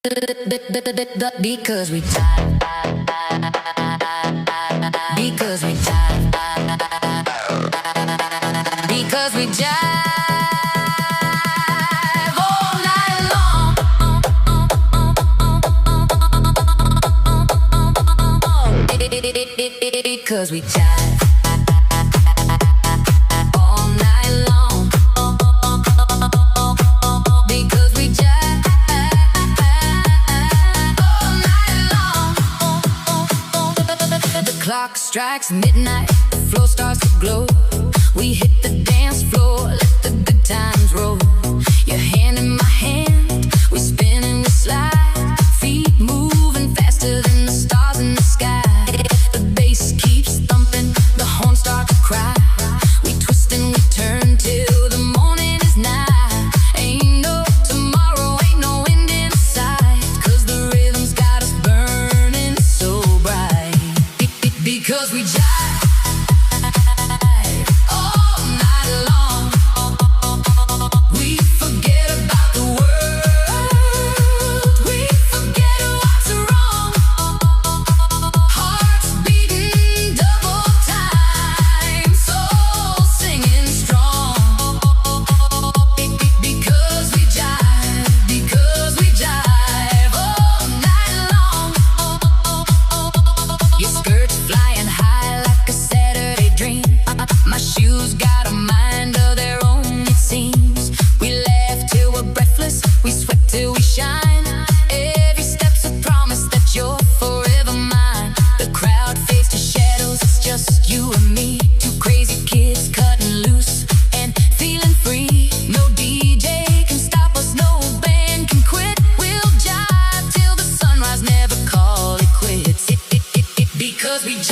Because we jive. Because we jive. Because we jive all night long. Because we jive all night long. Because we jive all night long. The clock strikes midnight, the floor starts to glow. We hit the dance floor, let the good times roll. Your hand in my hand, we spin and we slide. Feet moving faster than the stars in the sky. The bass keeps thumping, the horns start to cry. We twist and we turn till the morning is nigh. Ain't no tomorrow, ain't no end in sight. 'Cause the rhythm's got us burning so bright. Because we jive all night long. We forget about the world. We forget what's wrong. Hearts beating double time, souls singing strong. Because we jive all night long. Your skirt's flying high like a Saturday dream. My shoes got a mind of their own, it seems. We laugh till we're breathless, we sweat till we shine. Every step's a promise that you're forever mine. The crowd fades to shadows, it's just you and me. Two crazy kids cutting loose and feeling free. No DJ can stop us, no band can quit. We'll jive till the sunrise, never call it quits. Because we jive